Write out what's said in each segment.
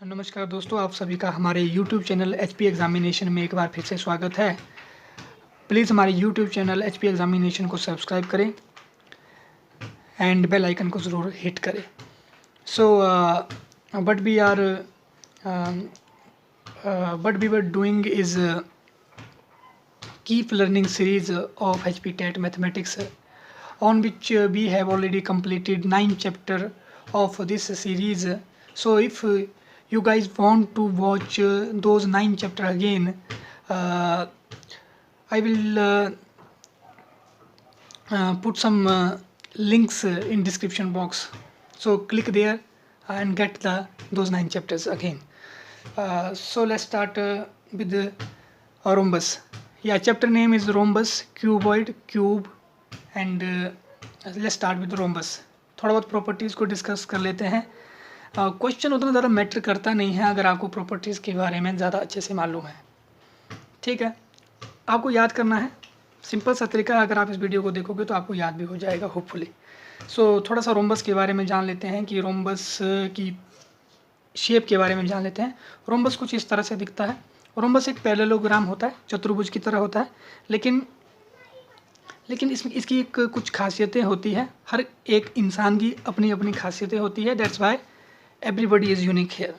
नमस्कार दोस्तों, आप सभी का हमारे YouTube चैनल HP एग्जामिनेशन में एक बार फिर से स्वागत है। प्लीज़ हमारे YouTube चैनल HP एग्जामिनेशन को सब्सक्राइब करें एंड बेल आइकन को ज़रूर हिट करें। सो what we were doing is keep learning series of HP TET mathematics on which we have already completed 9 chapter of this series. So if you guys want to watch those 9 chapter again, I will put some links in description box, so click there and get those 9 chapters again. So let's start with the rhombus. Yeah, chapter name is rhombus, cuboid, cube, and let's start with rhombus. थोड़ा बहुत properties को discuss कर लेते हैं। Question उतना ज़्यादा matter करता नहीं है अगर आपको प्रॉपर्टीज़ के बारे में ज़्यादा अच्छे से मालूम है। ठीक है, आपको याद करना है, सिंपल सा तरीका। अगर आप इस वीडियो को देखोगे तो आपको याद भी हो जाएगा होपफुली। सो थोड़ा सा रोम्बस के बारे में जान लेते हैं कि रोम्बस की शेप के बारे में जान लेते हैं। रोम्बस कुछ इस तरह से दिखता है। रोम्बस एक पैरेललोग्राम होता है, चतुर्भुज की तरह होता है, लेकिन इसकी एक कुछ खासियतें होती है। हर एक इंसान की अपनी अपनी खासियतें होती है। That's why everybody is unique here.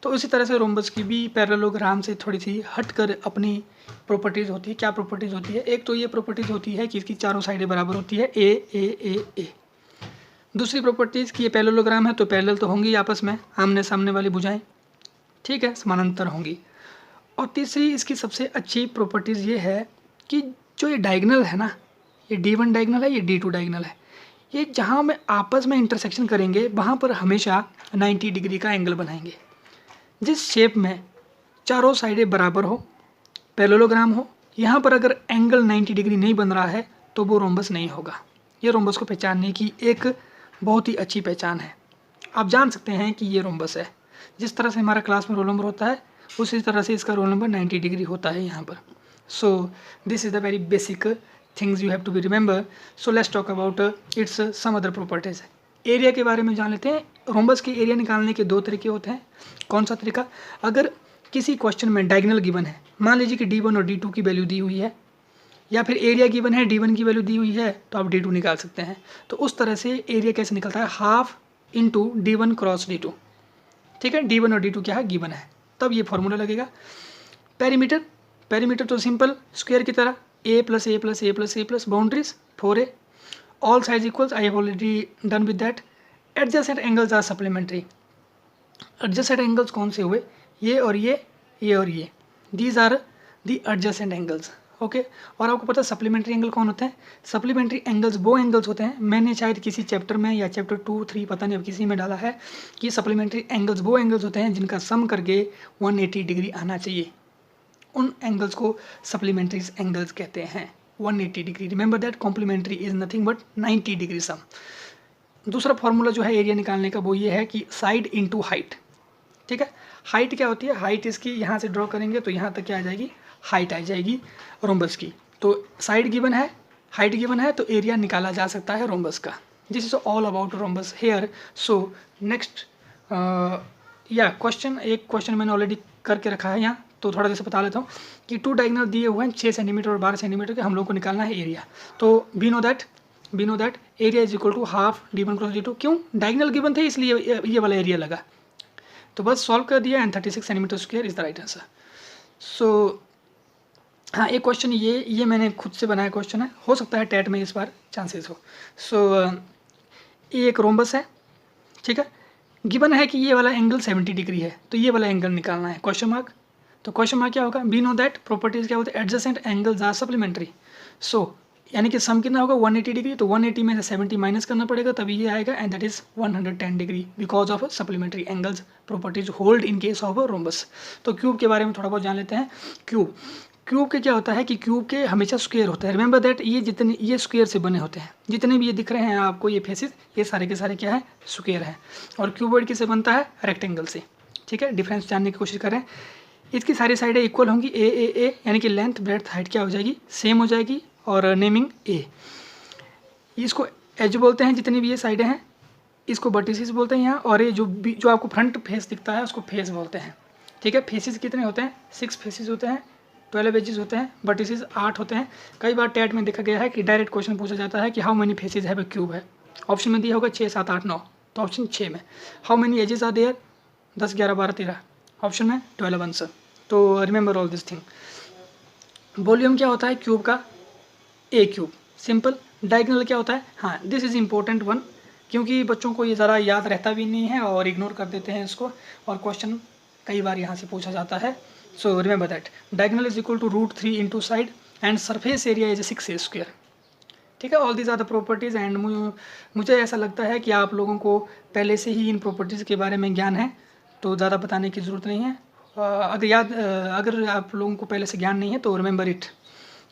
तो उसी तरह से रोम्बस की भी पैरेललोग्राम से थोड़ी सी हटकर अपनी प्रॉपर्टीज़ होती है। क्या प्रॉपर्टीज़ होती है? एक तो ये प्रॉपर्टीज़ होती है कि इसकी चारों साइडें बराबर होती है, ए। दूसरी प्रॉपर्टीज़ कि ये पैरेललोग्राम है तो पैरेलल तो होंगी आपस में, आमने सामने वाली भुजाएं, ठीक है, समानांतर होंगी। और तीसरी इसकी सबसे अच्छी प्रॉपर्टीज़ ये है कि जो ये डायगोनल है ना, ये D1 डायगोनल है, ये D2 डायगोनल है, ये जहाँ में आपस में इंटरसेक्शन करेंगे वहाँ पर हमेशा 90 डिग्री का एंगल बनाएंगे। जिस शेप में चारों साइडें बराबर हो, पैरेललोग्राम हो, यहाँ पर अगर एंगल 90 डिग्री नहीं बन रहा है तो वो रोम्बस नहीं होगा। ये रोम्बस को पहचानने की एक बहुत ही अच्छी पहचान है। आप जान सकते हैं कि ये रोम्बस है। जिस तरह से हमारा क्लास में रोल नंबर होता है उसी तरह से इसका रोल नंबर 90 डिग्री होता है यहाँ पर। So this is the very basic things you have to be remember. So let's talk about its some other properties. Area के बारे में जान लेते हैं। रोम्बस के एरिया निकालने के दो तरीके होते हैं। कौन सा तरीका? अगर किसी क्वेश्चन में डायगोनल गिवन है, मान लीजिए कि D1 और D2 की वैल्यू दी हुई है, या फिर एरिया गिवन है, D1 की वैल्यू दी हुई है, तो आप D2 निकाल सकते हैं। तो उस तरह से एरिया कैसे निकलता है? Half into D1 cross D2। ठीक है, D1 और D2 क्या है? गिवन है, तब ये फॉर्मूला लगेगा। पेरीमीटर तो सिंपल स्क्वायर की तरह, a plus a plus a plus a plus boundaries 4a, all साइज equals, I have already done with that. Adjacent angles are supplementary. Adjacent angles कौन से हुए? ये और ये, these are the adjacent angles. Okay, और आपको पता है सप्लीमेंट्री एंगल कौन होते हैं? सप्लीमेंट्री एंगल्स वो एंगल्स होते हैं, मैंने शायद किसी चैप्टर में या चैप्टर 2, 3 पता नहीं अब किसी में डाला है कि सप्लीमेंट्री एंगल्स वो एंगल्स होते हैं जिनका सम करके 180 डिग्री आना चाहिए। उन एंगल्स को सप्लीमेंट्री एंगल्स कहते हैं। 180 degree, remember that, complementary is nothing but 90 degree sum. दूसरा फॉर्मूला जो है एरिया निकालने का वो ये है कि साइड इंटू हाइट। ठीक है, हाइट क्या होती है? हाइट इसकी यहाँ से ड्रॉ करेंगे तो यहाँ तक क्या आ जाएगी? हाइट आ जाएगी रोम्बस की। तो साइड गिवन है, हाइट गिवन है, तो एरिया निकाला जा सकता है रोम्बस का। This is all about rhombus here. So next एक क्वेश्चन मैंने ऑलरेडी करके रखा है यहाँ, तो थोड़ा जैसे बता लेता हूँ कि 2 डायगोनल दिए हुए हैं 6 सेंटीमीटर और 12 सेंटीमीटर के, हम लोग को निकालना है एरिया। तो we know that area is equal to half D1 cross D2। क्यों? डायगोनल गिवन थे इसलिए ये वाला एरिया लगा, तो बस सॉल्व कर दिया and 36 centimetre square is the right answer. So हाँ, एक क्वेश्चन ये मैंने खुद से बनाया क्वेश्चन है, हो सकता है टेट में इस बार चांसेस हो। सो ये एक रोम्बस है, ठीक है, गिवन है कि ये वाला एंगल 70 डिग्री है, तो ये वाला एंगल निकालना है, क्वेश्चन मार्क। तो क्वेश्चन मार्क क्या होगा? वी नो दैट प्रॉपर्टीज क्या होते हैं? Adjacent angles are supplementary. So यानी कि सम कितना होगा? 180 डिग्री, तो 180 में से 70 माइनस करना पड़ेगा तभी ये आएगा, and that is 110 degree because of supplementary angles properties hold in case of rhombus. तो क्यूब के बारे में थोड़ा बहुत जान लेते हैं। क्यूब के क्या होता है कि क्यूब के हमेशा स्क्वायर होता है। रिमेंबर दैट ये स्क्वायर से बने होते हैं। जितने भी ये दिख रहे हैं आपको ये फेसेस, ये सारे के सारे क्या है? स्क्वायर है। और क्यूबॉइड किससे बनता है? रेक्टेंगल से। ठीक है, डिफरेंस जानने की कोशिश कर रहे हैं। इसकी सारी साइडें इक्वल होंगी, ए, यानी कि लेंथ ब्रेड्थ हाइट क्या हो जाएगी? सेम हो जाएगी, और नेमिंग ए। इसको एज बोलते हैं जितनी भी ये साइडें हैं, इसको वर्टिसेस बोलते हैं यहाँ, और ये जो आपको फ्रंट फेस दिखता है उसको फेस बोलते हैं। ठीक है, फेसेस कितने होते हैं? 6 फेसेस होते हैं, 12 एजेस होते हैं, वर्टिसेस 8 होते हैं। कई बार टेट में देखा गया है कि डायरेक्ट क्वेश्चन पूछा जाता है कि how many faces have a cube है। ऑप्शन में दिया होगा 6, 7, 8, 9, तो ऑप्शन 6 में। How many edges are there? 10, 11, 12, 13, option में 12 आंसर। तो remember all this thing. Volume क्या होता है क्यूब का? ए क्यूब, सिंपल। डायगोनल क्या होता है? हाँ, दिस इज इम्पोर्टेंट वन, क्योंकि बच्चों को ये ज़रा याद रहता भी नहीं है और इग्नोर कर देते हैं इसको, और क्वेश्चन कई बार यहाँ से पूछा जाता है। So remember that diagonal is equal to √3 into side and surface area is 6a²। ठीक है, all these are the properties. And मुझे ऐसा लगता है कि आप लोगों को पहले से ही इन प्रॉपर्टीज़ के बारे में ज्ञान है, तो ज़्यादा बताने की ज़रूरत नहीं है। अगर आप लोगों को पहले से ज्ञान नहीं है तो remember it.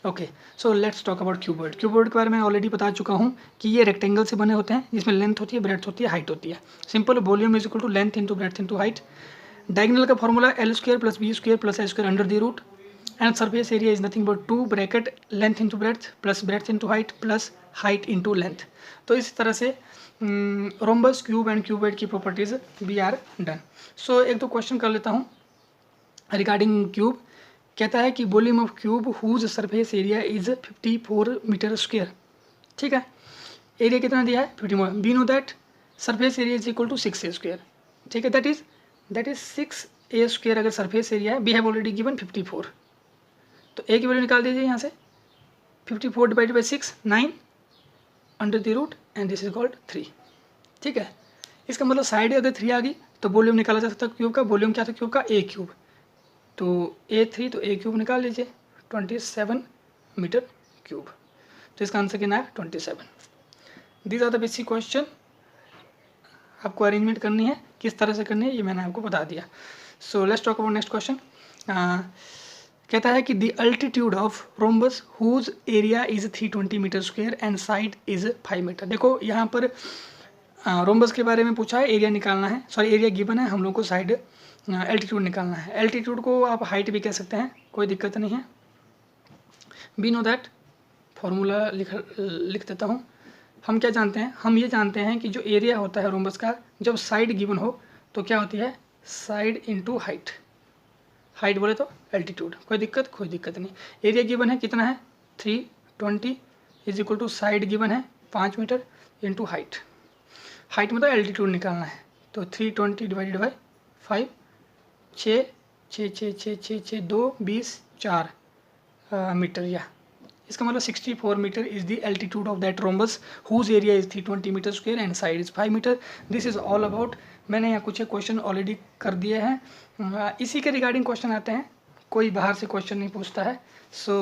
Okay, so let's talk about cuboid. Cuboid के बारे में ऑलरेडी बता चुका हूँ कि ये रेक्टेंगल से बने होते हैं, जिसमें लेंथ होती है, ब्रेड्थ होती है, हाइट होती है। Simple, volume is equal to length into breadth into height. Diagonal का formula L² + B² + A² under the root, and surface area is nothing but 2 bracket length into breadth plus breadth into height plus height into length. तो इस तरह से rhombus, cube and cuboid की properties we are done. So एक दो question कर लेता हूँ रिगार्डिंग क्यूब। कहता है कि volume of cube whose surface area is 54 metre square. ठीक है, एरिया कितना दिया है? 54। We know that surface area is equal to 6a²। ठीक है, दैट इज 6a²। अगर सरफेस एरिया है, वी हैव ऑलरेडी गिवन 54, तो ए की वैल्यू निकाल दीजिए यहाँ से। 54 divided by 6, 9 under the root, and this is called 3। ठीक है, इसका मतलब साइड अगर 3 आ गई तो वॉल्यूम निकाला जा सकता है क्यूब का। वॉल्यूम क्या था क्यूब का? ए क्यूब। तो A3, तो ए क्यूब निकाल लीजिए, 27 मीटर क्यूब। तो इसका आंसर कितना है? 27। These are the basic question. आपको अरेंजमेंट करनी है, किस तरह से करनी है ये मैंने आपको बता दिया। So let's talk about next question. कहता है कि the altitude of rhombus whose area is 320 metre square and side is 5 metre. देखो यहाँ पर रोम्बस के बारे में पूछा है, एरिया निकालना है, सॉरी एरिया गिवन है, हम लोग को साइड एल्टीट्यूड निकालना है। एल्टीट्यूड को आप हाइट भी कह सकते हैं, कोई दिक्कत नहीं है। वी नो दैट, फॉर्मूला लिख देता हूँ। हम क्या जानते हैं? हम ये जानते हैं कि जो एरिया होता है रोम्बस का, जब साइड गिवन हो तो क्या होती है? Side into height. हाइट बोले तो एल्टीट्यूड, कोई दिक्कत नहीं। एरिया गिवन है कितना है? 320 is equal to side given है 5 मीटर इंटू हाइट। हाइट मतलब एल्टीट्यूड निकालना है, तो 320 डिवाइडेड बाई 5, 6 6 6 6 6 6 2 20 4 मीटर, या इसका मतलब 64 metre is the altitude of that rhombus whose area is 320 metre square and side is 5 metre. This is all about. मैंने यहाँ कुछ क्वेश्चन ऑलरेडी कर दिए हैं। इसी के रिगार्डिंग क्वेश्चन आते हैं, कोई बाहर से क्वेश्चन नहीं पूछता है। So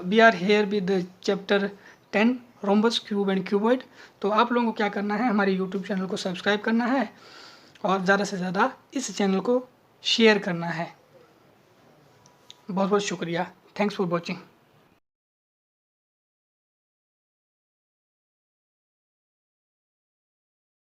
we are here with chapter 10 rhombus, cube and cuboid. तो आप लोगों को क्या करना है? हमारे यूट्यूब चैनल को सब्सक्राइब करना है और ज़्यादा से ज़्यादा इस चैनल को शेयर करना है। बहुत बहुत शुक्रिया। Thanks for watching.